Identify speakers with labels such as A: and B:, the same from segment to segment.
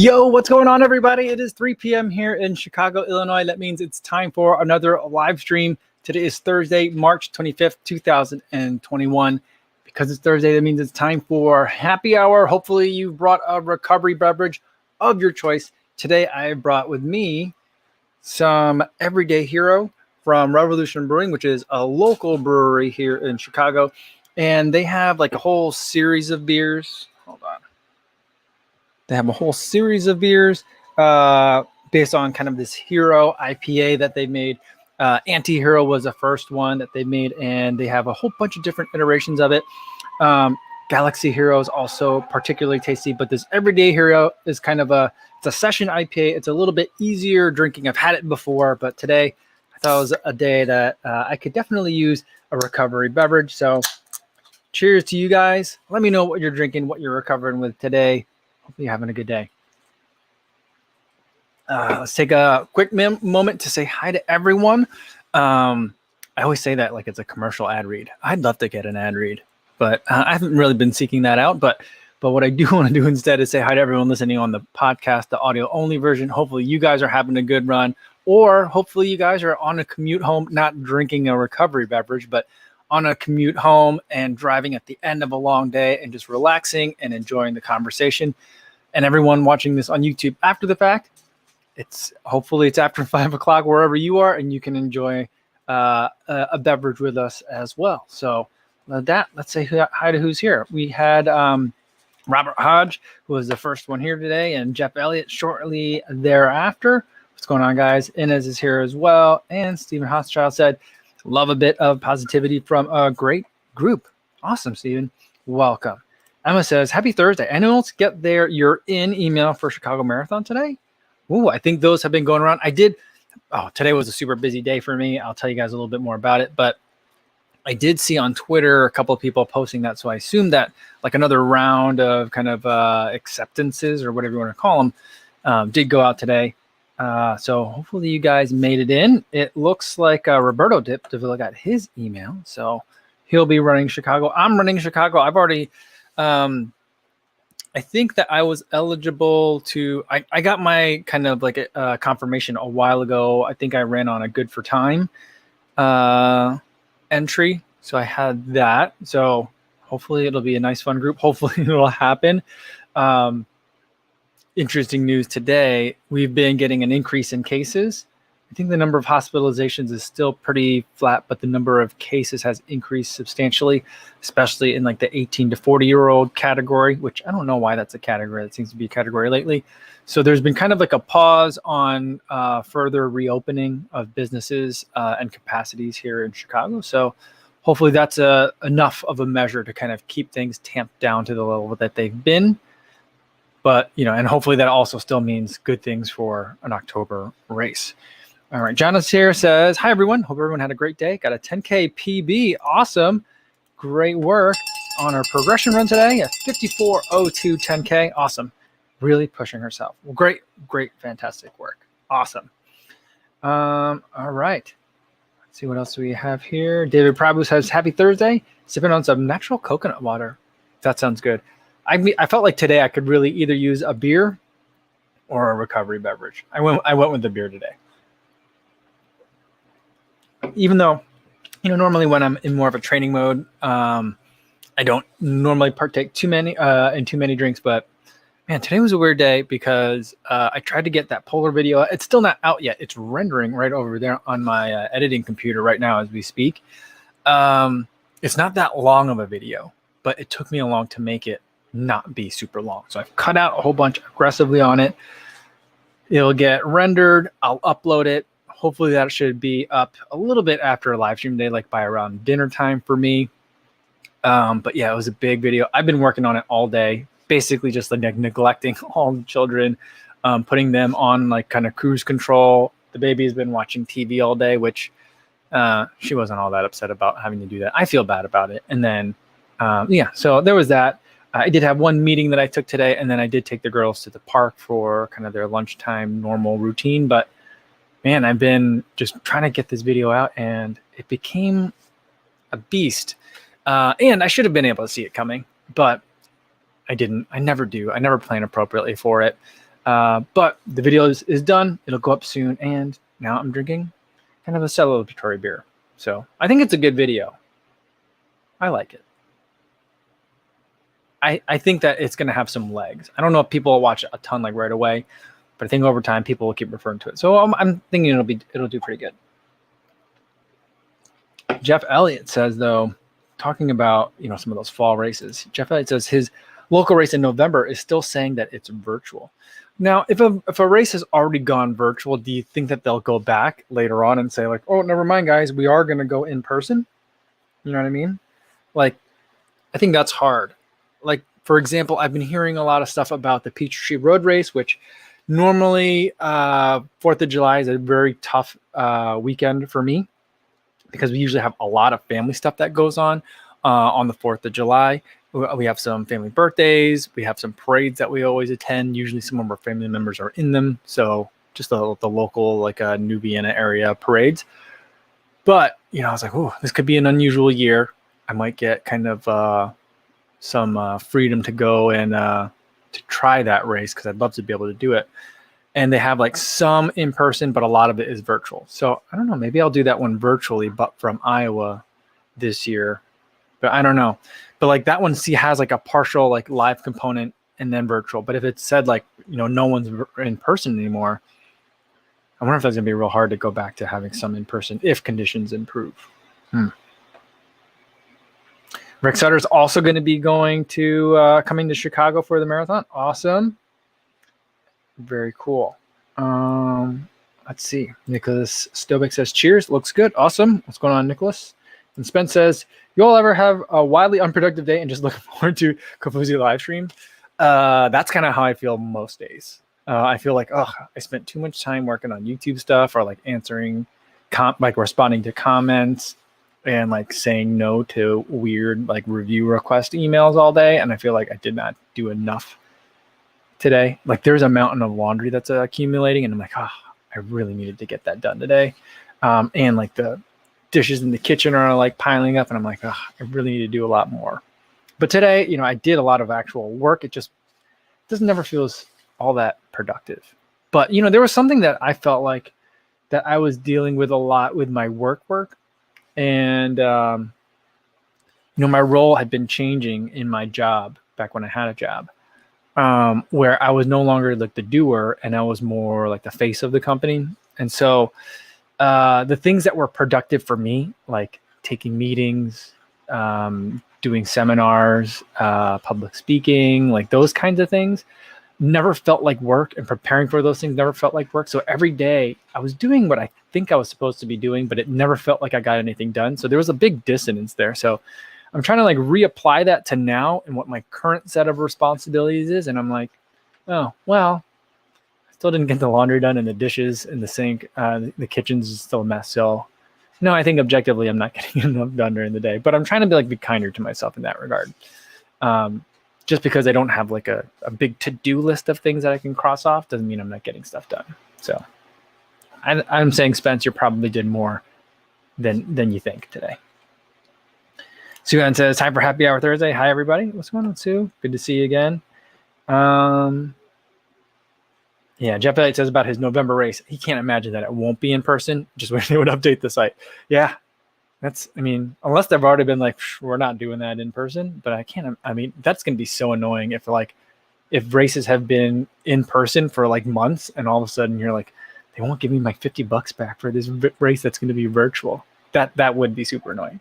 A: Yo, what's going on, everybody? It is 3 p.m. here in Chicago, Illinois. That means it's time for another live stream. Today is Thursday, March 25th, 2021. Because it's Thursday, that means it's time for happy hour. Hopefully you brought a recovery beverage of your choice. Today, I brought with me some Everyday Hero from Revolution Brewing, which is a local brewery here in Chicago. And they have like a whole series of beers. Hold on. They have a whole series of beers based on kind of this Hero IPA that they made. Anti-Hero was the first one that they made, and they have a whole bunch of different iterations of it. Galaxy Hero is also particularly tasty, but this Everyday Hero is kind of it's a session IPA. It's a little bit easier drinking. I've had it before, but today I thought it was a day that I could definitely use a recovery beverage. So cheers to you guys. Let me know what you're drinking, what you're recovering with today. Hope you're having a good day. Let's take a quick moment to say hi to everyone. I always say that like it's a commercial ad read. I'd love to get an ad read, but I haven't really been seeking that out. But what I do want to do instead is say hi to everyone listening on the podcast, the audio only version. Hopefully you guys are having a good run, or hopefully you guys are on a commute home, not drinking a recovery beverage, but on a commute home and driving at the end of a long day and just relaxing and enjoying the conversation. And everyone watching this on YouTube after the fact, hopefully it's after 5 o'clock wherever you are, and you can enjoy a beverage with us as well. So let's say hi to who's here. We had Robert Hodge, who was the first one here today, and Jeff Elliott shortly thereafter. What's going on, guys? Inez is here as well. And Stephen Hochschild said, love a bit of positivity from a great group. Awesome, Stephen. Welcome. Emma says, happy Thursday. Anyone get your email for Chicago Marathon today? Ooh, I think those have been going around. Today was a super busy day for me. I'll tell you guys a little bit more about it, but I did see on Twitter a couple of people posting that. So I assume that like another round of kind of acceptances or whatever you want to call them did go out today. So hopefully you guys made it in. It looks like Roberto Devilla got his email. So he'll be running Chicago. I'm running Chicago. I've already, I think that I was eligible to, I got my kind of like a confirmation a while ago. I think I ran on a good for time entry. So I had that. So hopefully it'll be a nice fun group. Hopefully it'll happen. Interesting news today. We've been getting an increase in cases. I think the number of hospitalizations is still pretty flat, but the number of cases has increased substantially, especially in like the 18 to 40-year-old category, which I don't know why that's a category. That seems to be a category lately. So there's been kind of like a pause on further reopening of businesses and capacities here in Chicago. So hopefully that's enough of a measure to kind of keep things tamped down to the level that they've been. But, and hopefully that also still means good things for an October race. All right, Jonas here says, hi, everyone. Hope everyone had a great day. Got a 10K PB. Awesome. Great work on our progression run today. A 54:02 10K. Awesome. Really pushing herself. Well, great, fantastic work. Awesome. All right. Let's see what else we have here. David Prabhu says, happy Thursday. Sipping on some natural coconut water. That sounds good. I felt like today I could really either use a beer or a recovery beverage. I went with the beer today. Even though, normally when I'm in more of a training mode, I don't normally partake in too many drinks. But man, today was a weird day because I tried to get that polar video. It's still not out yet. It's rendering right over there on my editing computer right now as we speak. It's not that long of a video, but it took me a long to make it not be super long. So I've cut out a whole bunch aggressively on it. It'll get rendered. I'll upload it. Hopefully that should be up a little bit after a live stream day, like by around dinner time for me. But yeah, it was a big video. I've been working on it all day, basically just like neglecting all the children, putting them on like kind of cruise control. The baby's been watching TV all day, which she wasn't all that upset about having to do that. I feel bad about it. And then, so there was that. I did have one meeting that I took today, and then I did take the girls to the park for kind of their lunchtime normal routine. But man, I've been just trying to get this video out, and it became a beast. And I should have been able to see it coming, but I didn't. I never do. I never plan appropriately for it. But the video is done. It'll go up soon. And now I'm drinking kind of a celebratory beer. So I think it's a good video. I like it. I think that it's going to have some legs. I don't know if people will watch a ton like right away, but I think over time people will keep referring to it. So I'm thinking it'll do pretty good. Jeff Elliott says, though, talking about some of those fall races, Jeff Elliott says his local race in November is still saying that it's virtual. Now, if a race has already gone virtual, do you think that they'll go back later on and say like, oh, never mind, guys, we are going to go in person? You know what I mean? Like, I think that's hard. Like, for example, I've been hearing a lot of stuff about the Peachtree Road Race, which normally 4th of July is a very tough weekend for me because we usually have a lot of family stuff that goes on the 4th of July. We have some family birthdays. We have some parades that we always attend. Usually some of our family members are in them. So just the local like New Vienna area parades. But, I was like, oh, this could be an unusual year. I might get kind of some freedom to go and to try that race because I'd love to be able to do it. And they have like some in person, but a lot of it is virtual. So I don't know, maybe I'll do that one virtually, but from Iowa this year. But I don't know. But like that one has like a partial like live component and then virtual. But if it said like, no one's in person anymore, I wonder if that's going to be real hard to go back to having some in person if conditions improve. Rick Sutter's also going to be coming to Chicago for the marathon. Awesome. Very cool. Let's see. Nicholas Stobik says, cheers. Looks good. Awesome. What's going on, Nicholas? And Spence says, you all ever have a wildly unproductive day and just looking forward to Kofuzi live stream? That's kind of how I feel most days. I feel like, I spent too much time working on YouTube stuff or like answering, responding to comments and like saying no to weird like review request emails all day. And I feel like I did not do enough today. Like there's a mountain of laundry that's accumulating and I'm like, I really needed to get that done today. And like the dishes in the kitchen are like piling up and I'm like, I really need to do a lot more. But today, I did a lot of actual work. It just never feels all that productive. But, there was something that I felt like that I was dealing with a lot with my work. And, my role had been changing in my job back when I had a job, where I was no longer like the doer and I was more like the face of the company. And so the things that were productive for me, like taking meetings, doing seminars, public speaking, like those kinds of things, never felt like work, and preparing for those things never felt like work. So every day I was doing what I think I was supposed to be doing, but it never felt like I got anything done. So there was a big dissonance there. So I'm trying to like reapply that to now and what my current set of responsibilities is. And I'm like, oh, well, I still didn't get the laundry done and the dishes in the sink. The kitchen's still a mess. So no, I think objectively I'm not getting enough done during the day, but I'm trying to be kinder to myself in that regard. Just because I don't have like a big to-do list of things that I can cross off doesn't mean I'm not getting stuff done. So I'm saying, Spence, you probably did more than you think today. Sue says, time for happy hour Thursday. Hi, everybody. What's going on, Sue? Good to see you again. Yeah, Jeff Elliott says about his November race. He can't imagine that it won't be in person. Just wish they would update the site. Yeah. Unless they've already been like, we're not doing that in person, but that's going to be so annoying if races have been in person for like months and all of a sudden you're like, they won't give me my $50 back for this race that's going to be virtual. That would be super annoying.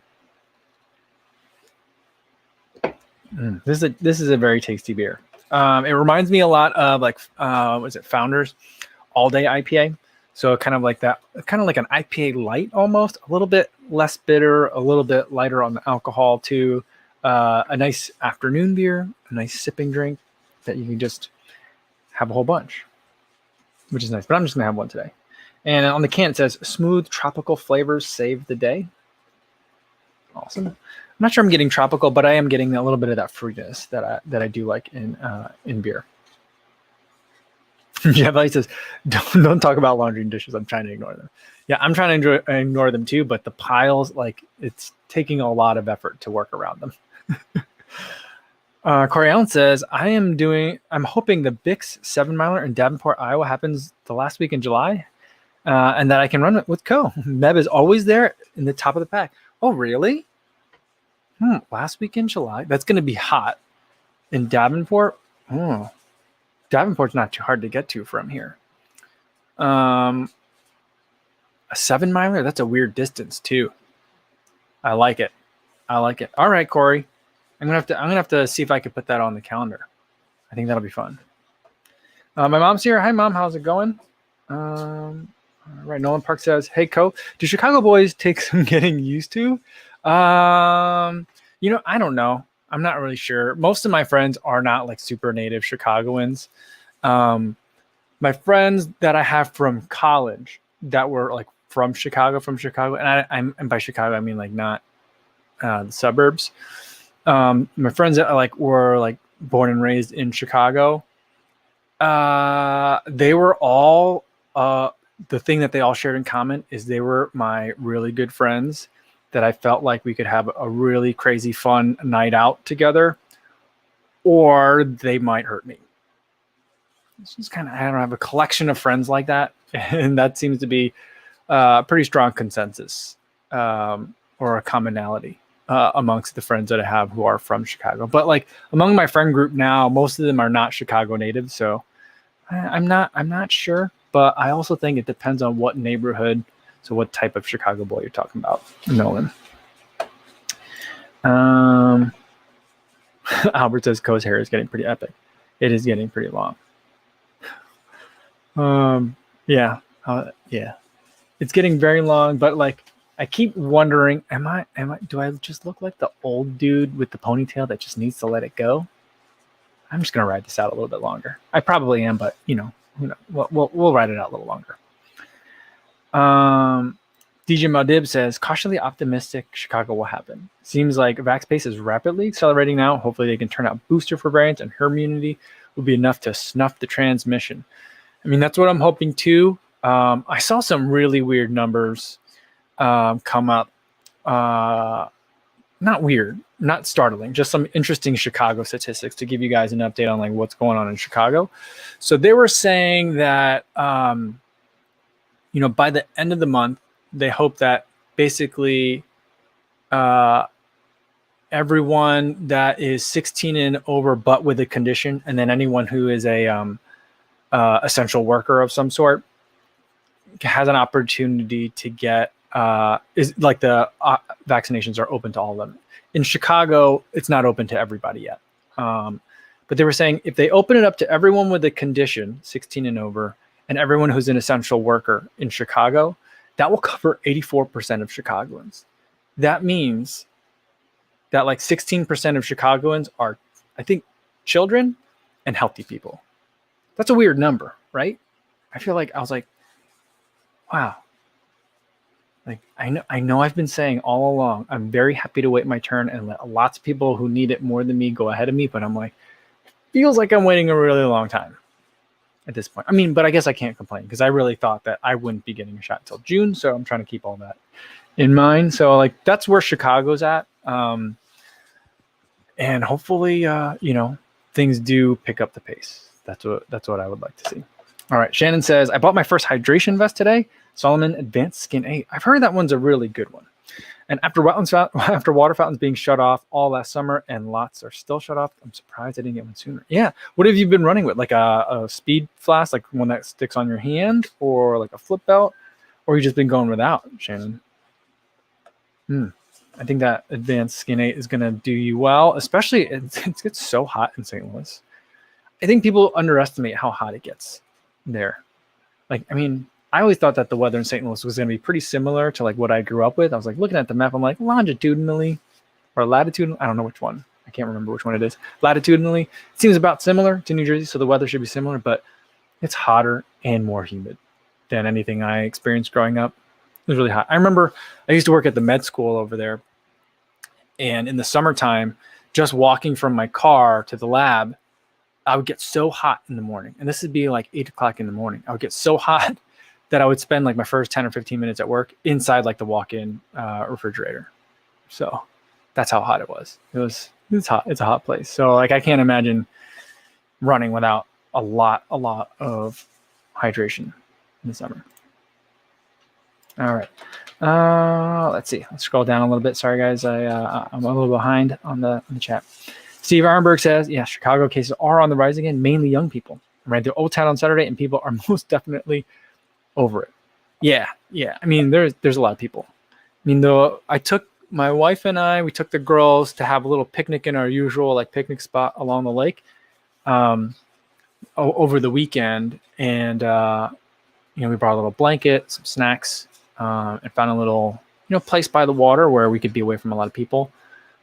A: This is a very tasty beer. It reminds me a lot of Founders All Day IPA. So kind of like that, kind of like an IPA light almost, a little bit less bitter, a little bit lighter on the alcohol too. A nice afternoon beer, a nice sipping drink that you can just have a whole bunch, which is nice. But I'm just going to have one today. And on the can it says, smooth tropical flavors save the day. Awesome. I'm not sure I'm getting tropical, but I am getting a little bit of that fruitiness that I do like in beer. Jeff Elliott says, don't talk about laundry and dishes. I'm trying to ignore them. Yeah, I'm trying to ignore them too, but the piles, like it's taking a lot of effort to work around them. Corey Allen says, I'm hoping the Bix 7 miler in Davenport, Iowa happens the last week in July, and that I can run it with Co. Meb is always there in the top of the pack. Oh, really? Last week in July? That's going to be hot. In Davenport? Oh, Davenport's not too hard to get to from here. A 7 miler? That's a weird distance too. I like it. All right, Corey. I'm gonna have to see if I could put that on the calendar. I think that'll be fun. My mom's here. Hi, Mom. How's it going? All right. Nolan Park says, "Hey, Co. Do Chicago boys take some getting used to?" I don't know. I'm not really sure. Most of my friends are not like super native Chicagoans. My friends that I have from college that were like from Chicago, and by Chicago I mean like not the suburbs. My friends that were like born and raised in Chicago, they were all the thing that they all shared in common is they were my really good friends that I felt like we could have a really crazy fun night out together, or they might hurt me. It's just kind of, I don't have a collection of friends like that, and that seems to be a pretty strong consensus or a commonality amongst the friends that I have who are from Chicago. But like among my friend group now, most of them are not Chicago natives, so I'm not sure. But I also think it depends on what neighborhood, so what type of Chicago boy you're talking about, Nolan. Albert says Co's hair is getting pretty epic. It is getting pretty long. Yeah. It's getting very long, but like I keep wondering, do I just look like the old dude with the ponytail that just needs to let it go? I'm just gonna ride this out a little bit longer. I probably am, but we'll ride it out a little longer. DJ Maldib says, cautiously optimistic Chicago will happen. Seems like vax pace is rapidly accelerating now. Hopefully they can turn out booster for variants and herd immunity will be enough to snuff the transmission. I mean, that's what I'm hoping too. I saw some really weird numbers come up. Not weird, not startling, just some interesting Chicago statistics to give you guys an update on like what's going on in Chicago. So they were saying that, by the end of the month, they hope that basically everyone that is 16 and over, but with a condition, and then anyone who is a essential worker of some sort has an opportunity to get vaccinations are open to all of them. In Chicago, it's not open to everybody yet. But they were saying if they open it up to everyone with a condition, 16 and over, and everyone who's an essential worker in Chicago, that will cover 84% of Chicagoans. That means that like 16% of Chicagoans are, I think, children and healthy people. That's a weird number, right? I feel like I was like, wow. Like I know I've been saying all along, I'm very happy to wait my turn and let lots of people who need it more than me go ahead of me, but I'm like, feels like I'm waiting a really long time at this point. I mean, but I guess I can't complain because I really thought that I wouldn't be getting a shot until June, so I'm trying to keep all that in mind. So like that's where Chicago's at. And hopefully things do pick up the pace. That's what I would like to see. All right, Shannon says, I bought my first hydration vest today, Solomon Advanced Skin 8. I've heard that one's a really good one. And after water fountains being shut off all last summer and lots are still shut off, I'm surprised I didn't get one sooner. Yeah. What have you been running with? Like a speed flask, like one that sticks on your hand, or like a flip belt, or you just been going without, Shannon? I think that Advanced Skin 8 is going to do you well, especially it gets so hot in St. Louis. I think people underestimate how hot it gets there. Like, I mean, I always thought that the weather in St. Louis was going to be pretty similar to like what I grew up with. I was like looking at the map. I'm like longitudinally or latitudinally. I don't know which one. I can't remember which one it is. Latitudinally, it seems about similar to New Jersey. So the weather should be similar, but it's hotter and more humid than anything I experienced growing up. It was really hot. I remember I used to work at the med school over there. And in the summertime, just walking from my car to the lab, I would get so hot in the morning. And this would be like 8 o'clock in the morning. I would get so hot that I would spend like my first 10 or 15 minutes at work inside like the walk-in refrigerator. So that's how hot it was. It It's hot. It's a hot place. So like I can't imagine running without a lot of hydration in the summer. All right. Let's see. Let's scroll down a little bit. Sorry, guys. I'm a little behind on the chat. Steve Arnberg says, yeah, Chicago cases are on the rise again, mainly young people. I ran through Old Town on Saturday, and people are most definitely over it. Yeah. I mean, there's a lot of people. I mean, though, I took my wife and we took the girls to have a little picnic in our usual like picnic spot along the lake over the weekend, and we brought a little blanket, some snacks, and found a little place by the water where we could be away from a lot of people.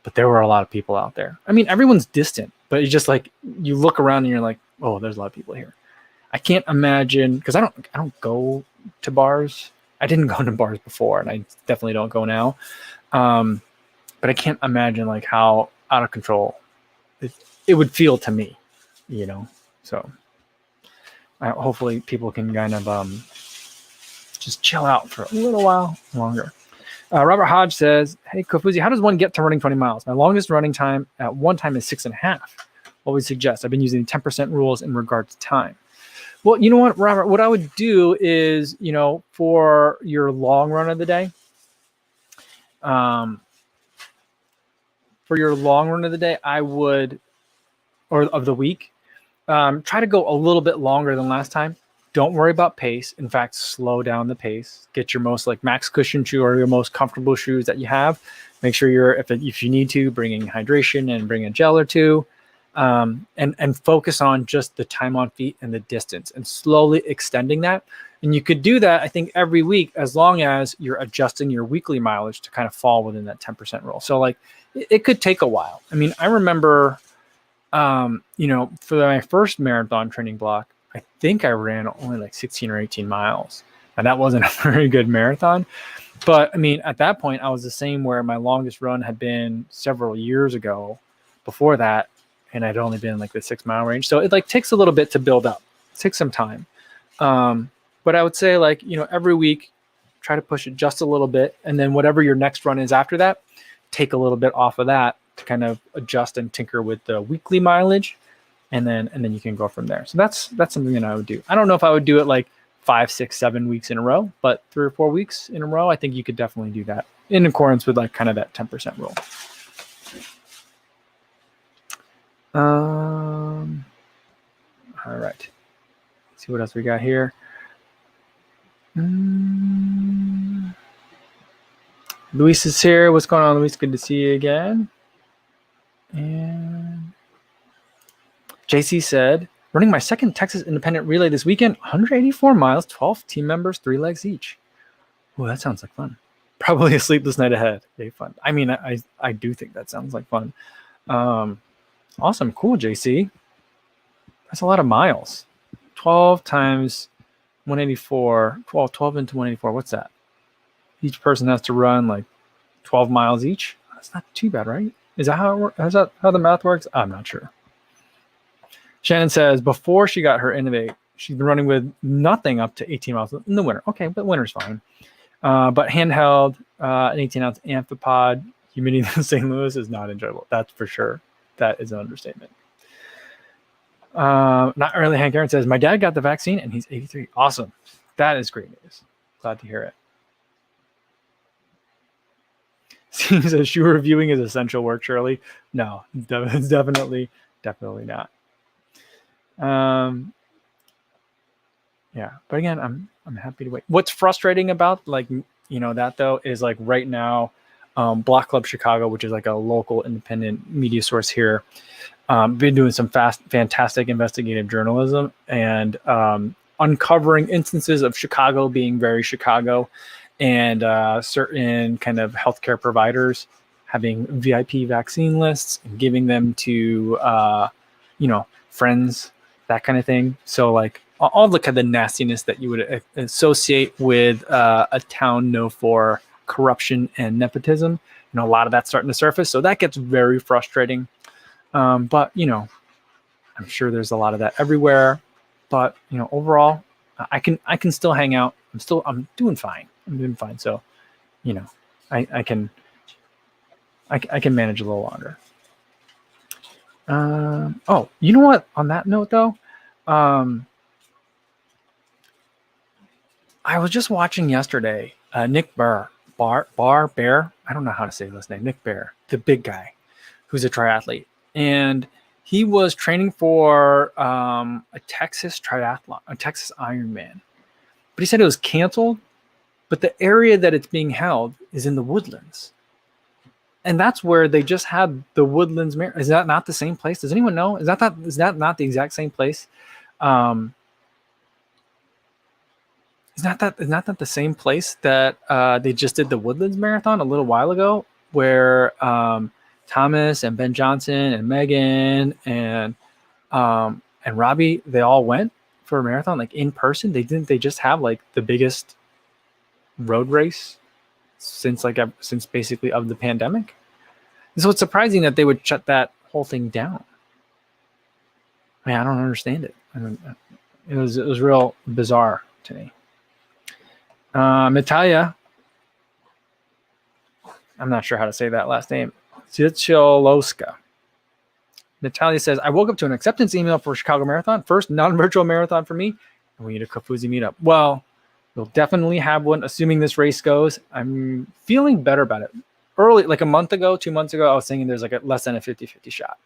A: But there were a lot of people out there. I mean, everyone's distant, but it's just like you look around and you're like, oh, there's a lot of people here. I can't imagine, because I don't go to bars. I didn't go to bars before, and I definitely don't go now. But I can't imagine like how out of control it would feel to me, So hopefully people can kind of just chill out for a little while longer. Robert Hodge says, hey, Kofuzi, how does one get to running 20 miles? My longest running time at one time is 6.5. What would you suggest? I've been using the 10% rules in regard to time. Well, you know what, Robert, what I would do is, for your long run of the day, I would, or of the week, try to go a little bit longer than last time. Don't worry about pace. In fact, slow down the pace. Get your most like max cushion shoe or your most comfortable shoes that you have. Make sure if you need to, bringing hydration and bring a gel or two, and focus on just the time on feet and the distance and slowly extending that. And you could do that, I think, every week as long as you're adjusting your weekly mileage to kind of fall within that 10% rule. So like it could take a while. I mean, I remember, for my first marathon training block, I think I ran only like 16 or 18 miles. And that wasn't a very good marathon. But I mean, at that point, I was the same where my longest run had been several years ago before that. And I'd only been in like the 6 mile range. So it like takes a little bit to build up. It takes some time. But I would say like, every week, try to push it just a little bit. And then whatever your next run is after that, take a little bit off of that to kind of adjust and tinker with the weekly mileage. And then you can go from there. So that's something that I would do. I don't know if I would do it like 5, 6, 7 weeks in a row, but 3 or 4 weeks in a row, I think you could definitely do that in accordance with like kind of that 10% rule. All right. Let's see what else we got here. Luis is here. What's going on, Luis? Good to see you again. And JC said, running my second Texas Independent Relay this weekend, 184 miles, 12 team members, 3 legs each. Oh, that sounds like fun. Probably a sleepless night ahead. Yay, fun. I mean, I do think that sounds like fun. Awesome. Cool, JC. That's a lot of miles. 12 times 184. 12 into 184. What's that? Each person has to run like 12 miles each. That's not too bad, right? Is that how it works? Is that how the math works? I'm not sure. Shannon says, before she got her Innovate, she's been running with nothing up to 18 miles in the winter. Okay, but winter's fine. But handheld, an 18-ounce amphipod, humidity in St. Louis is not enjoyable. That's for sure. That is an understatement. Not early. Hank Aaron says, my dad got the vaccine and he's 83. Awesome. That is great news. Glad to hear it. He says, shoe reviewing is essential work, Shirley. No, it's definitely not. Yeah, but again, I'm happy to wait. What's frustrating about that though is like right now, Block Club Chicago, which is like a local independent media source here, been doing some fantastic investigative journalism and uncovering instances of Chicago being very Chicago, and certain kind of healthcare providers having VIP vaccine lists and giving them to friends, that kind of thing. So like all the kind of nastiness that you would associate with a town known for corruption and nepotism, a lot of that's starting to surface. So that gets very frustrating. But I'm sure there's a lot of that everywhere. But overall, I can still hang out. I'm doing fine. So, I can manage a little longer. Oh, you know what? On that note, though, um, I was just watching yesterday. Nick Bear. I don't know how to say his name. Nick Bear, the big guy, who's a triathlete, and he was training for a Texas triathlon, a Texas Ironman. But he said it was canceled. But the area that it's being held is in the Woodlands, and that's where they just had the Woodlands. Is that not the same place? Does anyone know? Is that not the exact same place? Um, is not that the same place that they just did the Woodlands Marathon a little while ago, where Thomas and Ben Johnson and Megan and Robbie, they all went for a marathon like in person. They just have like the biggest road race since basically of the pandemic. And so it's surprising that they would shut that whole thing down. I mean, I don't understand it. It was real bizarre to me. Natalia, I'm not sure how to say that last name. Zychilowska. Natalia says, I woke up to an acceptance email for Chicago Marathon. First non-virtual marathon for me. And we need a Kofuzi meetup. Well, we'll definitely have one, assuming this race goes. I'm feeling better about it. Early, like a month ago, 2 months ago, I was thinking there's like a less than a 50-50 shot.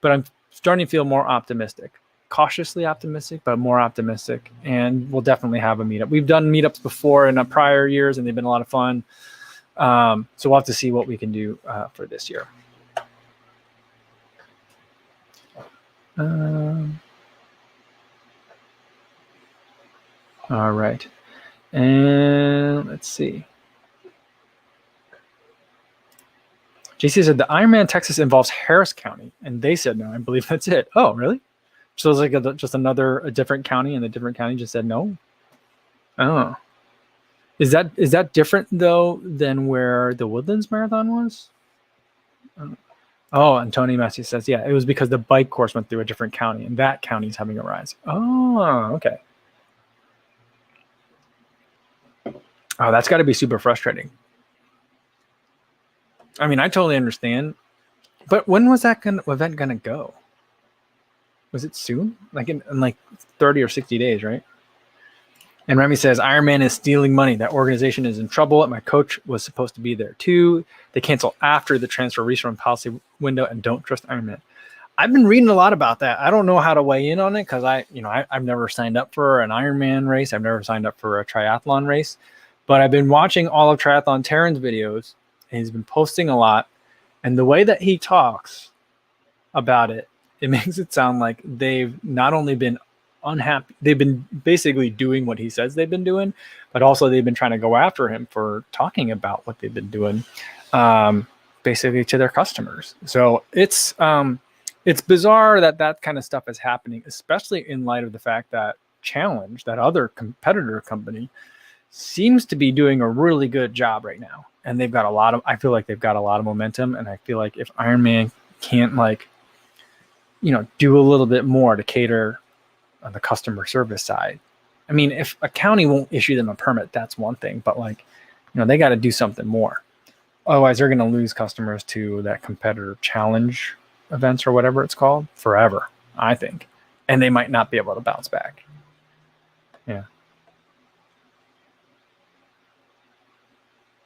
A: But I'm starting to feel more optimistic. Cautiously optimistic, but more optimistic. And we'll definitely have a meetup. We've done meetups before in prior years, and they've been a lot of fun. So we'll have to see what we can do for this year. All right. And let's see. JC said the Ironman Texas involves Harris County, and they said no. I believe that's it. Oh, really? So it's like just a different county, and the different county just said no. Oh, is that different though than where the Woodlands Marathon was? Oh, and Tony Messi says, yeah, it was because the bike course went through a different county, and that county's having a rise. Oh, okay. Oh, that's got to be super frustrating. I mean, I totally understand. But when was that event gonna go? Was it soon? Like in like 30 or 60 days, right? And Remy says, Ironman is stealing money. That organization is in trouble. My coach was supposed to be there too. They cancel after the transfer refund policy window and don't trust Ironman. I've been reading a lot about that. I don't know how to weigh in on it because I've never signed up for an Ironman race. I've never signed up for a triathlon race. But I've been watching all of Triathlon Terran's videos, and he's been posting a lot. And the way that he talks about it, it makes it sound like they've not only been unhappy, they've been basically doing what he says they've been doing, but also they've been trying to go after him for talking about what they've been doing, basically to their customers. So it's bizarre that kind of stuff is happening, especially in light of the fact that Challenge, that other competitor company, seems to be doing a really good job right now. And they've got I feel like they've got a lot of momentum. And I feel like if Ironman can't do a little bit more to cater on the customer service side. I mean, if a county won't issue them a permit, that's one thing, but they got to do something more. Otherwise they're going to lose customers to that competitor challenge events or whatever it's called forever, I think. And they might not be able to bounce back. Yeah.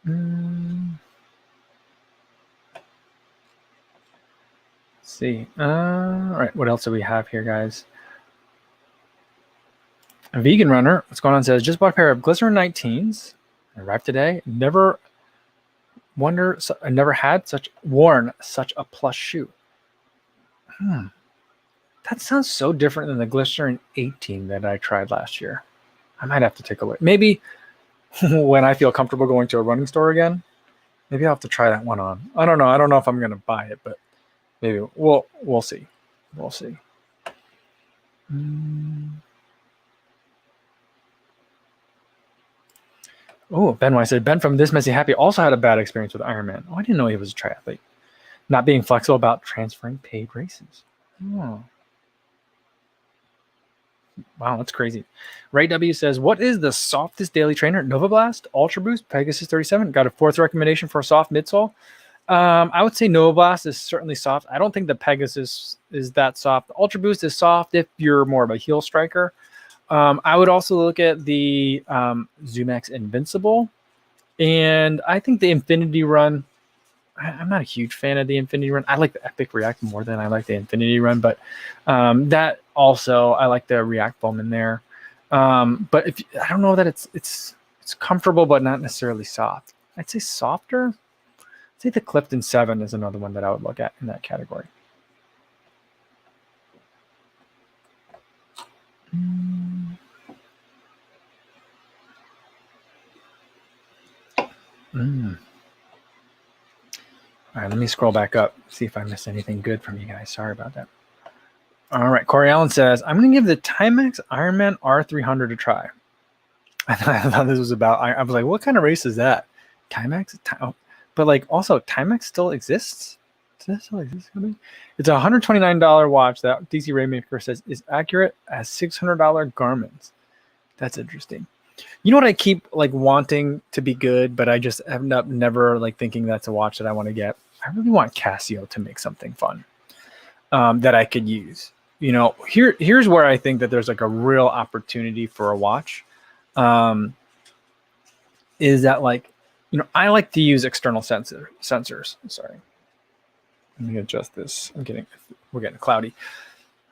A: Let's see. All right. What else do we have here, guys? A vegan runner, what's going on, says, just bought a pair of Glycerin 19s. Arrived today. I never had worn such a plush shoe. That sounds so different than the Glycerin 18 that I tried last year. I might have to take a look. Maybe when I feel comfortable going to a running store again, maybe I'll have to try that one on. I don't know. I don't know if I'm going to buy it, but maybe we'll see. We'll see. Oh, Ben said, Ben from This Messy Happy also had a bad experience with Ironman. Oh, I didn't know he was a triathlete. Not being flexible about transferring paid races. Oh. Wow, that's crazy. Ray W says, what is the softest daily trainer? Nova Blast, Ultra Boost, Pegasus 37. Got a fourth recommendation for a soft midsole. I would say Nova Blast is certainly soft. I don't think the Pegasus is that soft. The Ultra Boost is soft if you're more of a heel striker. I would also look at the ZoomX Invincible. And I think the Infinity Run, I'm not a huge fan of the Infinity Run. I like the Epic React more than I like the Infinity Run, but that also, I like the React foam in there. But I don't know that it's comfortable, but not necessarily soft. I'd say softer. I'd say the Clifton 7 is another one that I would look at in that category. All right, let me scroll back up, see if I missed anything good from you guys. Sorry about that. All right, Corey Allen says, I'm going to give the Timex Ironman R300 a try. I thought this was about, I was like, what kind of race is that? Timex? But like also, Timex still exists? Does that still exist? It's a $129 watch that DC Rainmaker says is accurate as $600 garments. That's interesting. You know what I keep like wanting to be good, but I just end up never like thinking that's a watch that I want to get. I really want Casio to make something fun that I could use. You know, here's where I think that there's like a real opportunity for a watch. Is that like, you know, I like to use external sensors. Sorry. Let me adjust this. We're getting cloudy.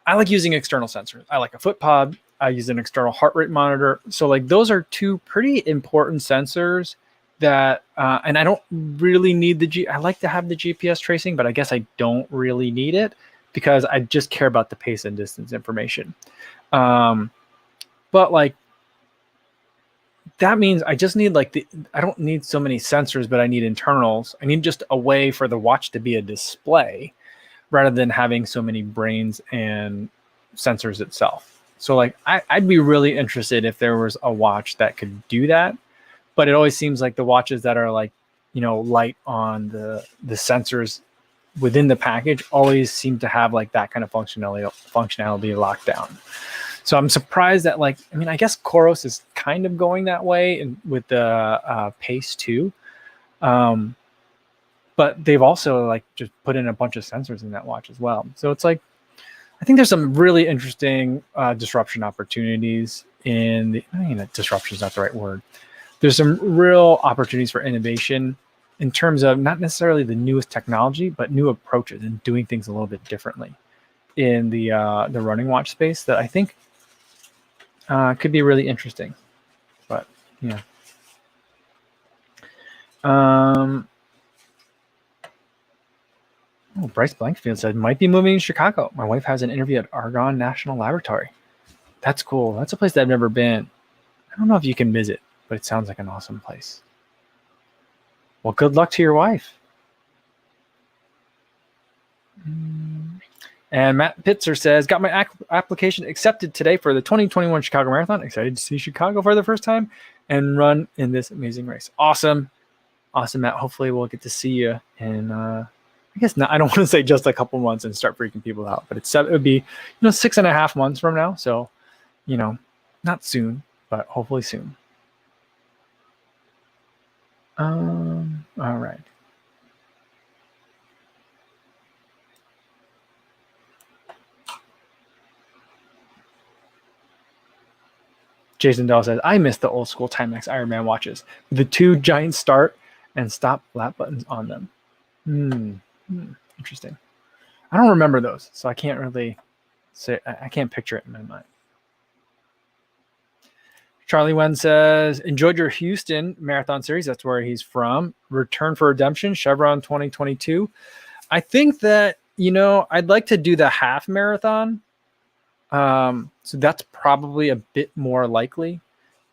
A: I like using external sensors. I like a foot pod. I use an external heart rate monitor. So like those are two pretty important sensors that, and I don't really need I like to have the GPS tracing, but I guess I don't really need it because I just care about the pace and distance information. But like, that means I just need like I don't need so many sensors, but I need internals. I need just a way for the watch to be a display rather than having so many brains and sensors itself. So like I'd be really interested if there was a watch that could do that, but it always seems like the watches that are like, you know, light on the sensors within the package always seem to have like that kind of functionality locked down. So I'm surprised that like, I mean, I guess Koros is kind of going that way with the Pace 2. But they've also like just put in a bunch of sensors in that watch as well. So it's like, I think there's some really interesting disruption opportunities disruption is not the right word. There's some real opportunities for innovation in terms of not necessarily the newest technology, but new approaches and doing things a little bit differently in the running watch space that I think could be really interesting. But yeah. Bryce Blankfield said, might be moving to Chicago. My wife has an interview at Argonne National Laboratory. That's cool. That's a place that I've never been. I don't know if you can visit, but it sounds like an awesome place. Well, good luck to your wife. And Matt Pitzer says, got my application accepted today for the 2021 Chicago Marathon. Excited to see Chicago for the first time and run in this amazing race. Awesome, Matt. Hopefully we'll get to see you in, I guess not, I don't want to say just a couple months and start freaking people out, but it would be, 6.5 months from now. So, not soon, but hopefully soon. All right. Jason Dahl says, I miss the old school Timex Ironman watches with the 2 giant start and stop lap buttons on them. Interesting. I don't remember those, so I can't really say, I can't picture it in my mind. Charlie Wen says, enjoyed your Houston Marathon series. That's where he's from. Return for Redemption, Chevron 2022. I think that, I'd like to do the half marathon. So that's probably a bit more likely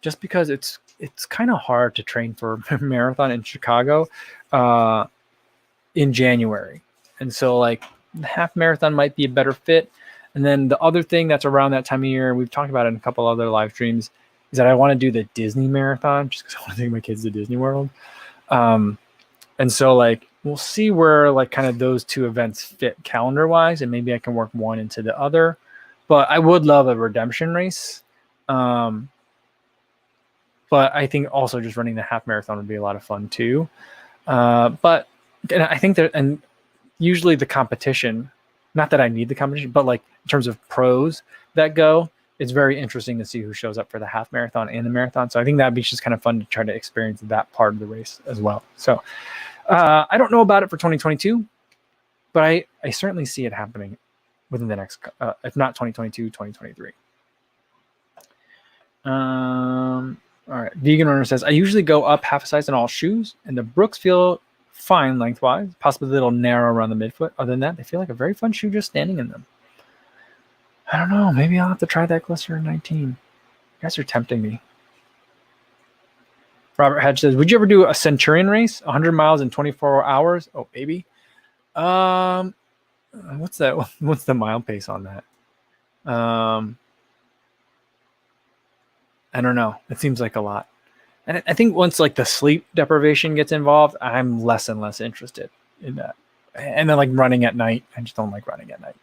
A: just because it's kind of hard to train for a marathon in Chicago in January. And so like the half marathon might be a better fit. And then the other thing that's around that time of year, we've talked about it in a couple other live streams, is that I want to do the Disney marathon just because I want to take my kids to Disney World. And so like, we'll see where like kind of those two events fit calendar wise, and maybe I can work one into the other. But I would love a redemption race. But I think also just running the half marathon would be a lot of fun too. But And I think that, and usually the competition, not that I need the competition, but like in terms of pros that go, it's very interesting to see who shows up for the half marathon and the marathon. So I think that'd be just kind of fun to try to experience that part of the race as well. So I don't know about it for 2022, but I certainly see it happening within the next, if not 2022, 2023. All right. Vegan Runner says, I usually go up half a size in all shoes, and the Brooks feel fine lengthwise, possibly a little narrow around the midfoot. Other than that, they feel like a very fun shoe just standing in them. I don't know. Maybe I'll have to try that Glycerin 19. You guys are tempting me. Robert Hedge says, would you ever do a Centurion race? 100 miles in 24 hours? Oh, baby. What's that? What's the mile pace on that? I don't know. It seems like a lot. And I think once like the sleep deprivation gets involved, I'm less and less interested in that. And then like running at night, I just don't like running at night.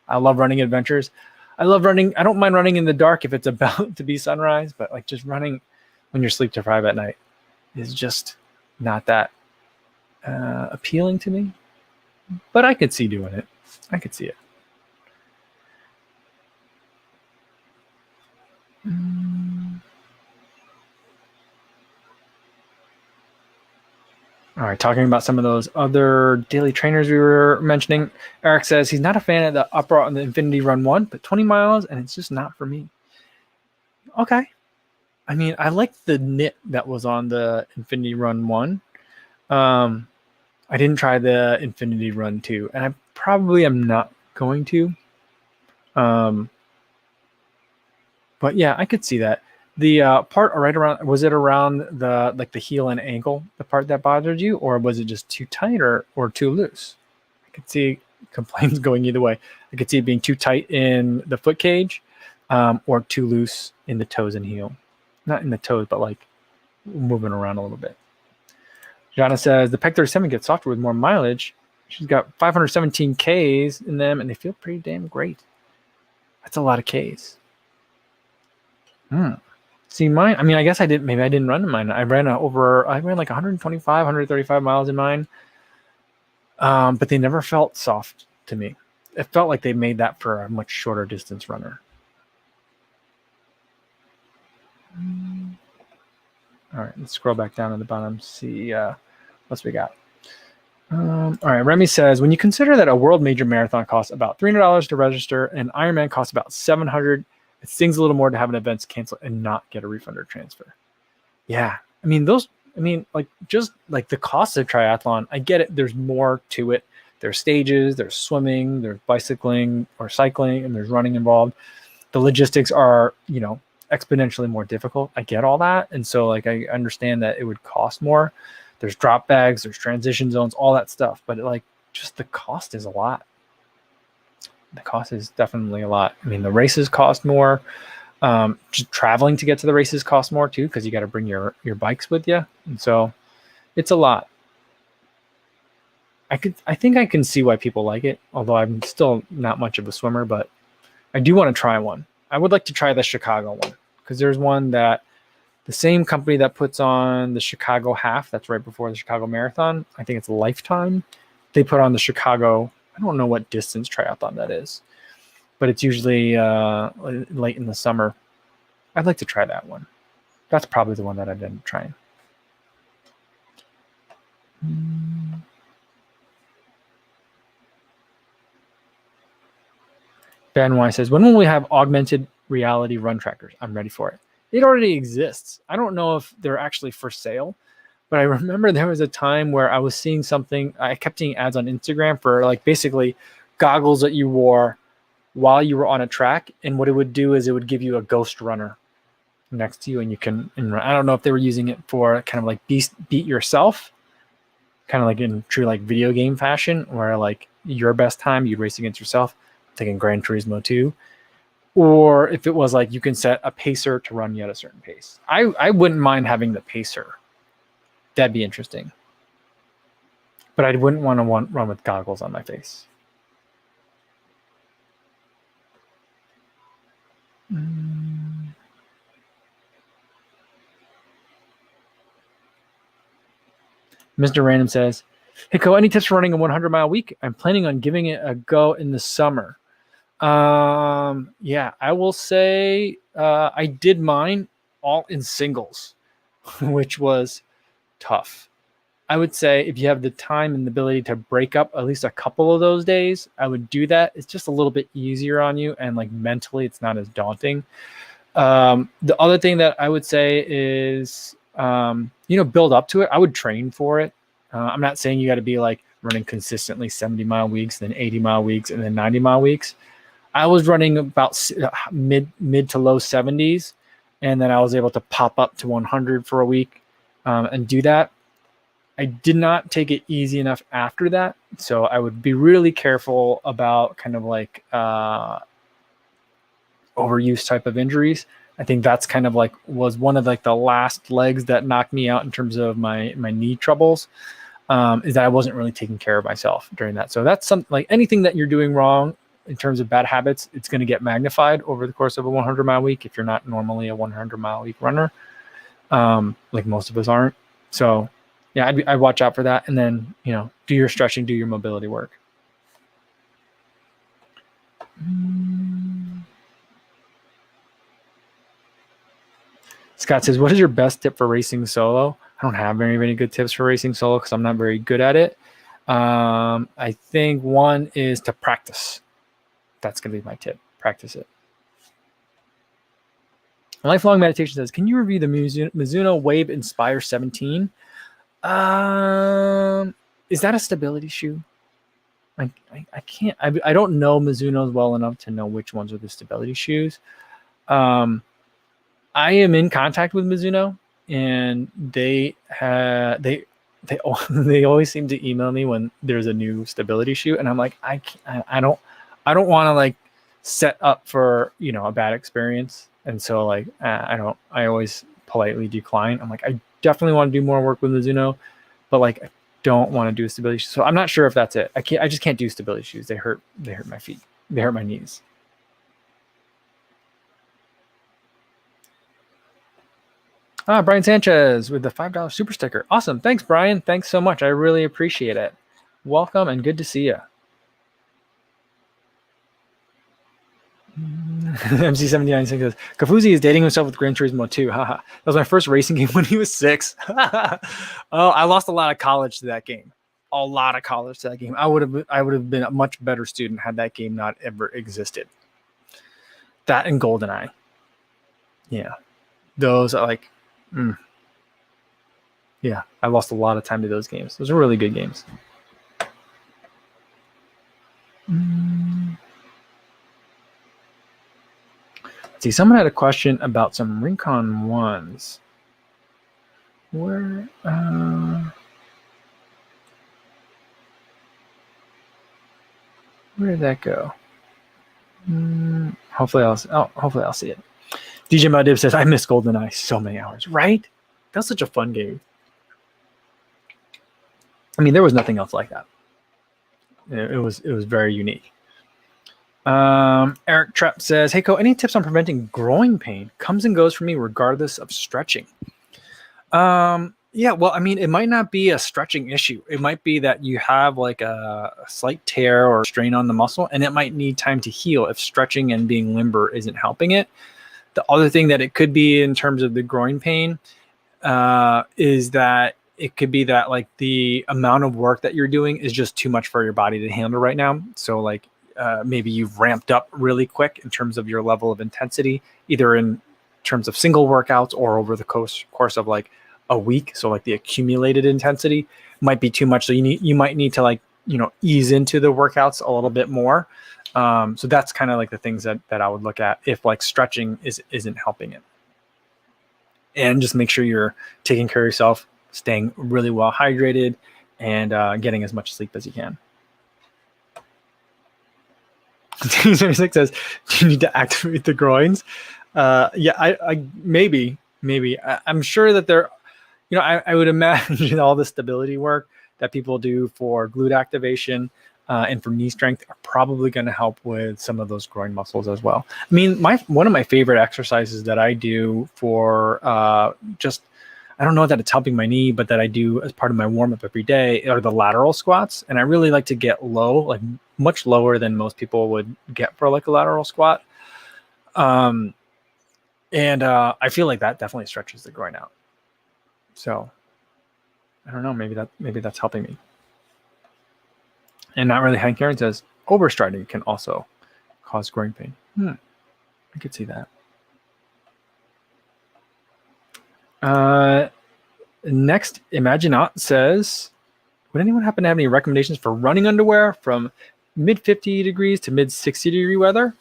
A: I love running adventures. I love running. I don't mind running in the dark if it's about to be sunrise, but like just running when you're sleep deprived at night is just not that appealing to me. But I could see doing it. I could see it. All right, talking about some of those other daily trainers we were mentioning. Eric says he's not a fan of the upper on the Infinity Run 1, but 20 miles, and it's just not for me. Okay. I mean, I like the knit that was on the Infinity Run 1. I didn't try the Infinity Run 2, and I probably am not going to. But yeah, I could see that. The part right around, was it around the like the heel and ankle, the part that bothered you, or was it just too tight or too loose? I could see complaints going either way. I could see it being too tight in the foot cage, or too loose in the toes and heel. Not in the toes, but like moving around a little bit. Jana says the Pec 37 gets softer with more mileage. She's got 517 Ks in them, and they feel pretty damn great. That's a lot of Ks. See, mine, I mean, I guess I didn't run in mine. I ran like 125, 135 miles in mine. But they never felt soft to me. It felt like they made that for a much shorter distance runner. All right, let's scroll back down to the bottom, see what we got. All right, Remy says, when you consider that a world major marathon costs about $300 to register and Ironman costs about $700, it stings a little more to have an event cancel and not get a refund or transfer. Yeah, I mean, just like the cost of triathlon, I get it. There's more to it. There's stages, there's swimming, there's bicycling or cycling, and there's running involved. The logistics are, exponentially more difficult. I get all that. And so like, I understand that it would cost more. There's drop bags, there's transition zones, all that stuff. But just the cost is a lot. The cost is definitely a lot. I mean, the races cost more. Just traveling to get to the races costs more too, because you got to bring your bikes with you. And so it's a lot. I think I can see why people like it, although I'm still not much of a swimmer, but I do want to try one. I would like to try the Chicago one, because there's one that the same company that puts on the Chicago half, that's right before the Chicago Marathon. I think it's Lifetime. They put on the Chicago, I don't know what distance triathlon that is, but it's usually late in the summer. I'd like to try that one. That's probably the one that I'd end up trying. Ben Y says, when will we have augmented reality run trackers? I'm ready for it. It already exists. I don't know if they're actually for sale, but I remember there was a time where I was seeing something. I kept seeing ads on Instagram for like basically goggles that you wore while you were on a track. And what it would do is it would give you a ghost runner next to you, and you can, and I don't know if they were using it for kind of like beat yourself, kind of like in true like video game fashion, where like your best time you'd race against yourself. I'm thinking Gran Turismo 2. Or if it was like you can set a pacer to run you at a certain pace. I wouldn't mind having the pacer. That'd be interesting. But I wouldn't want to run with goggles on my face. Mr. Random says, Hey, Co, any tips for running a 100-mile week? I'm planning on giving it a go in the summer. Yeah, I will say I did mine all in singles, which was tough. I would say if you have the time and the ability to break up at least a couple of those days, I would do that. It's just a little bit easier on you, and like mentally, it's not as daunting. The other thing that I would say is, build up to it. I would train for it. I'm not saying you got to be like running consistently 70-mile weeks, then 80-mile weeks, and then 90-mile weeks. I was running about mid to low 70s, and then I was able to pop up to 100 for a week and do that. I did not take it easy enough after that, so I would be really careful about kind of like overuse type of injuries. I think that's kind of like was one of like the last legs that knocked me out in terms of my knee troubles. Is that I wasn't really taking care of myself during that. So that's something like anything that you're doing wrong in terms of bad habits, it's going to get magnified over the course of a 100-mile week if you're not normally a 100-mile week runner, like most of us aren't. So yeah, I'd watch out for that, and then do your stretching, do your mobility work. Scott says, what is your best tip for racing solo? I don't have very good tips for racing solo because I'm not very good at it. I think one is to practice. That's going to be my tip. Practice it. Lifelong Meditation says, can you review the Mizuno Wave Inspire 17? Is that a stability shoe? I can't. I don't know Mizuno's well enough to know which ones are the stability shoes. I am in contact with Mizuno, and they always seem to email me when there's a new stability shoe, and I'm like, I don't want to like set up for a bad experience, and so like I always politely decline. I'm like, I definitely want to do more work with Mizuno, but like I don't want to do a stability shoe. So I'm not sure if that's it. I just can't do stability shoes. They hurt my feet. They hurt my knees. Brian Sanchez with the $5 super sticker. Awesome. Thanks, Brian. Thanks so much. I really appreciate it. Welcome and good to see you. MC79 says, Kafuzi is dating himself with Gran Turismo 2. Haha. That was my first racing game when he was 6. Oh, I lost a lot of college to that game. A lot of college to that game. I would have been a much better student had that game not ever existed. That and GoldenEye. Yeah. Those are like, yeah, I lost a lot of time to those games. Those are really good games. Let's see, someone had a question about some Rincon 1s. Where did that go? Hopefully I'll see it. DJ Madib says, I miss GoldenEye so many hours, right? That was such a fun game. I mean, there was nothing else like that. It was very unique. Eric Trapp says, hey, Co, any tips on preventing growing pain? Comes and goes for me regardless of stretching. Yeah, well, I mean, it might not be a stretching issue. It might be that you have like a slight tear or strain on the muscle, and it might need time to heal if stretching and being limber isn't helping it. The other thing that it could be in terms of the groin pain is that it could be that like the amount of work that you're doing is just too much for your body to handle right now. So like maybe you've ramped up really quick in terms of your level of intensity, either in terms of single workouts or over the course of like a week. So like the accumulated intensity might be too much. So you might need to like, ease into the workouts a little bit more. So that's kind of like the things that I would look at if like stretching isn't helping it. And just make sure you're taking care of yourself, staying really well hydrated, and getting as much sleep as you can. 36 says, do you need to activate the groins? Yeah, I maybe. I'm sure that there, I would imagine all the stability work that people do for glute activation and for knee strength are probably going to help with some of those groin muscles as well. I mean, one of my favorite exercises that I do for just I don't know that it's helping my knee, but that I do as part of my warm up every day are the lateral squats. And I really like to get low, like much lower than most people would get for like a lateral squat. And I feel like that definitely stretches the groin out. So I don't know, maybe that's helping me. And Not Really Hank Aaron says overstriding can also cause groin pain. I could see that. Next, Imaginat says, would anyone happen to have any recommendations for running underwear from mid 50 degrees to mid 60 degree weather?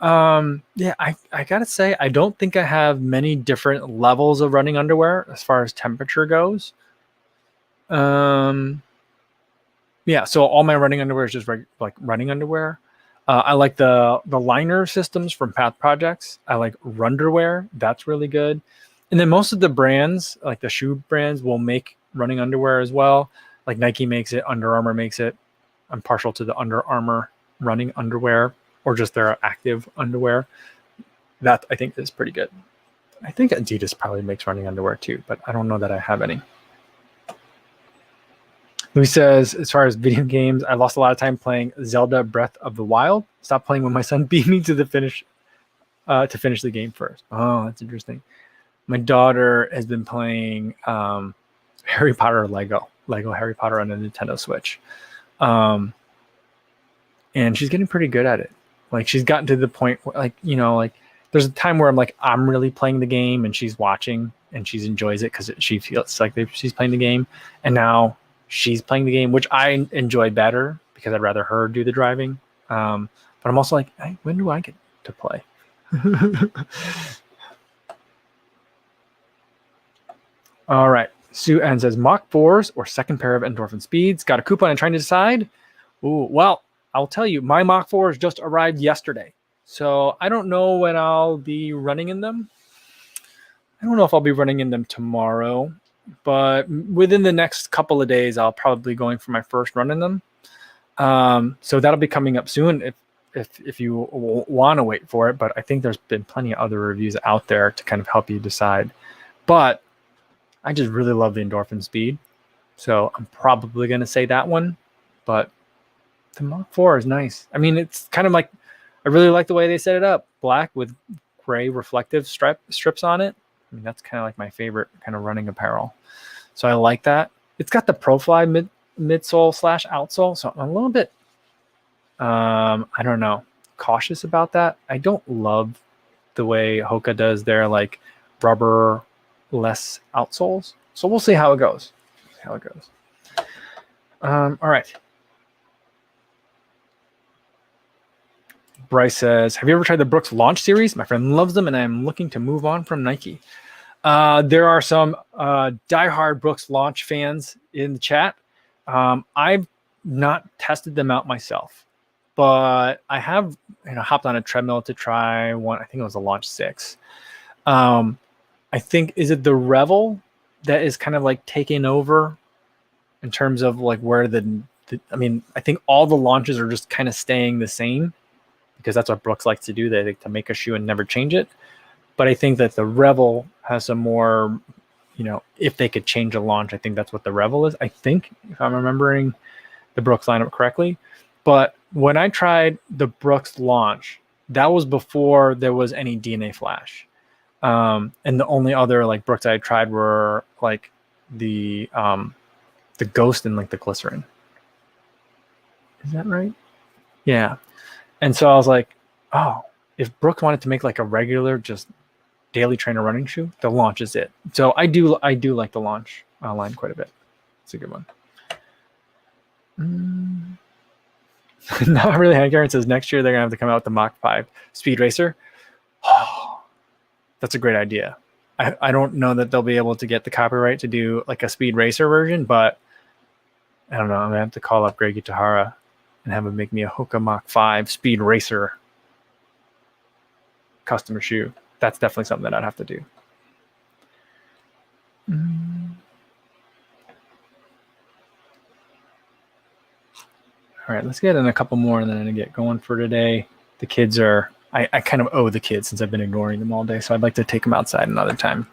A: Yeah, I gotta say, I don't think I have many different levels of running underwear as far as temperature goes. Yeah, so all my running underwear is just like running underwear. I like the liner systems from Path Projects. I like Runderwear. That's really good. And then most of the brands, like the shoe brands, will make running underwear as well. Like Nike makes it, Under Armour makes it. I'm partial to the Under Armour running underwear, or just their active underwear. That I think is pretty good. I think Adidas probably makes running underwear too, but I don't know that I have any. Louis says, as far as video games, I lost a lot of time playing Zelda Breath of the Wild. Stopped playing when my son beat me to finish the game first. Oh, that's interesting. My daughter has been playing Harry Potter Lego Harry Potter on a Nintendo Switch. And she's getting pretty good at it. Like she's gotten to the point where, like, you know, like there's a time where I'm really playing the game and she's watching and she enjoys it because she feels like she's playing the game. And now she's playing the game, which I enjoy better because I'd rather her do the driving. But I'm also like, hey, when do I get to play? All right. Sue Ann says Mach 4s or second pair of endorphin speeds. Got a coupon and trying to decide. Ooh, well, I'll tell you, my Mach 4s just arrived yesterday. So I don't know when I'll be running in them. I don't know if I'll be running in them tomorrow, but within the next couple of days, I'll probably be going for my first run in them. So that'll be coming up soon if you want to wait for it. But I think there's been plenty of other reviews out there to kind of help you decide. But I just really love the endorphin speed. So I'm probably going to say that one. But the Mach 4 is nice. I mean, it's kind of like, I really like the way they set it up. Black with gray reflective strips on it. I mean, that's kind of like my favorite kind of running apparel. So I like that. It's got the ProFly midsole / outsole. So I'm a little bit, I don't know, cautious about that. I don't love the way Hoka does their like rubber less outsoles. So we'll see how it goes. All right. Bryce says, have you ever tried the Brooks Launch series? My friend loves them and I'm looking to move on from Nike. There are some diehard Brooks Launch fans in the chat. I've not tested them out myself, but I have hopped on a treadmill to try one. I think it was a Launch 6. I think, is it the Revel that is kind of like taking over in terms of like where I mean, I think all the launches are just kind of staying the same because that's what Brooks likes to do. They like to make a shoe and never change it. But I think that the Revel has some more, if they could change a launch, I think that's what the Revel is. I think, if I'm remembering the Brooks lineup correctly. But when I tried the Brooks Launch, that was before there was any DNA Flash. And the only other like Brooks I tried were like the Ghost and like the Glycerin. Is that right? Yeah. And so I was like, oh, if Brooks wanted to make like a regular just daily trainer running shoe, the Launch is it. So I do like the Launch line quite a bit. It's a good one. Not really. Hank Aaron says next year they're gonna have to come out with the Mach 5 Speed Racer. Oh, that's a great idea. I don't know that they'll be able to get the copyright to do like a Speed Racer version, but I don't know. I'm gonna have to call up Greg Itahara and have him make me a Hoka Mach 5 Speed Racer custom shoe. That's definitely something that I'd have to do. All right, let's get in a couple more and then I'm gonna get going for today. The kids are, I kind of owe the kids since I've been ignoring them all day, so I'd like to take them outside another time.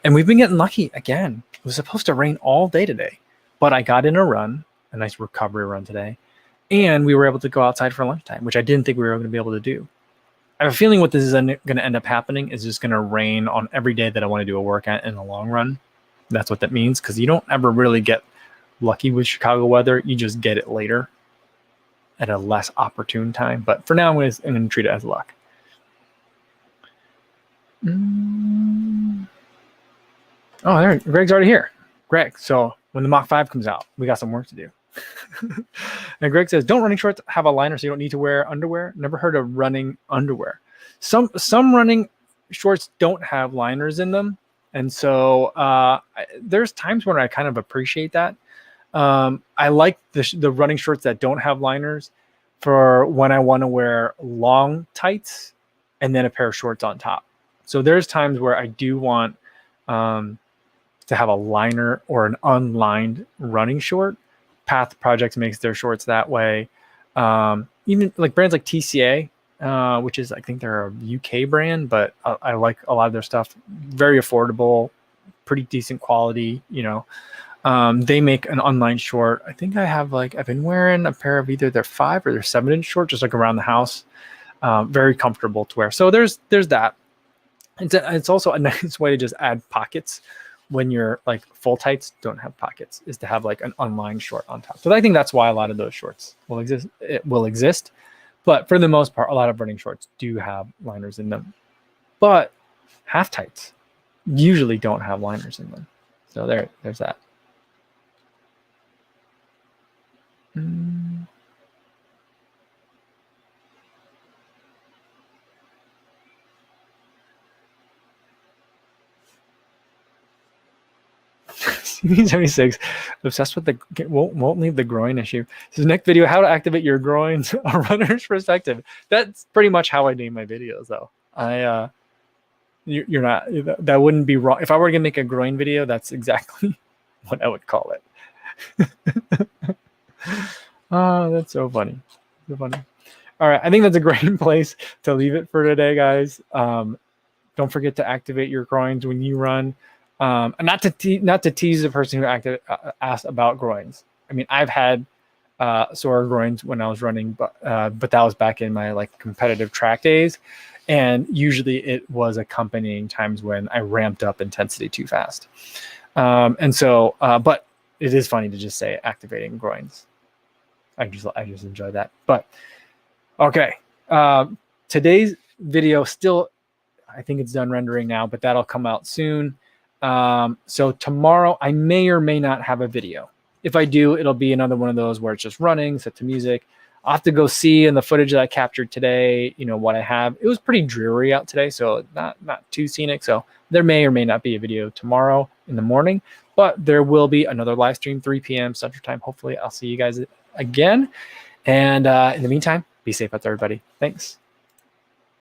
A: And we've been getting lucky again. It was supposed to rain all day today, but I got in a run, a nice recovery run today, and we were able to go outside for lunchtime, which I didn't think we were going to be able to do. I have a feeling what this is going to end up happening is just going to rain on every day that I want to do a workout in the long run. That's what that means, because you don't ever really get lucky with Chicago weather. You just get it later at a less opportune time. But for now, I'm going to treat it as luck. Oh, there, Greg's already here. Greg, so when the Mach 5 comes out, we got some work to do. And Greg says, don't running shorts have a liner so you don't need to wear underwear? Never heard of running underwear. Some running shorts don't have liners in them. And so there's times when I kind of appreciate that. I like the running shorts that don't have liners for when I want to wear long tights and then a pair of shorts on top. So there's times where I do want to have a liner or an unlined running short. Path Projects makes their shorts that way. Even like brands like TCA, which is, I think they're a UK brand, but I like a lot of their stuff. Very affordable, pretty decent quality, you know. They make an unlined short. I think I've been wearing a pair of either their 5 or their 7-inch short, just like around the house. Very comfortable to wear. So there's that. It's also a nice way to just add pockets when your like full tights don't have pockets, is to have like an unlined short on top. So I think that's why a lot of those shorts will exist. But for the most part, a lot of running shorts do have liners in them. But half tights usually don't have liners in them. So there's that. CV76, obsessed with the won't leave the groin issue. This is the next video, how to activate your groins, a runner's perspective. That's pretty much how I name my videos, though. You're not, that wouldn't be wrong. If I were gonna make a groin video, that's exactly what I would call it. Oh, that's so funny. So funny. All right, I think that's a great place to leave it for today, guys. Don't forget to activate your groins when you run. And not to tease the person who asked about groins. I mean, I've had sore groins when I was running, but that was back in my like competitive track days, and usually it was accompanying times when I ramped up intensity too fast. And so, but it is funny to just say activating groins. I just enjoy that. But okay, today's video still, I think it's done rendering now, but that'll come out soon. So tomorrow I may or may not have a video. If I do, it'll be another one of those where it's just running, set to music. I'll have to go see in the footage that I captured today, you know, what I have. It was pretty dreary out today, so not too scenic. So there may or may not be a video tomorrow in the morning, but there will be another live stream, 3 p.m. Central Time. Hopefully I'll see you guys again. And in the meantime, be safe out there, everybody. Thanks.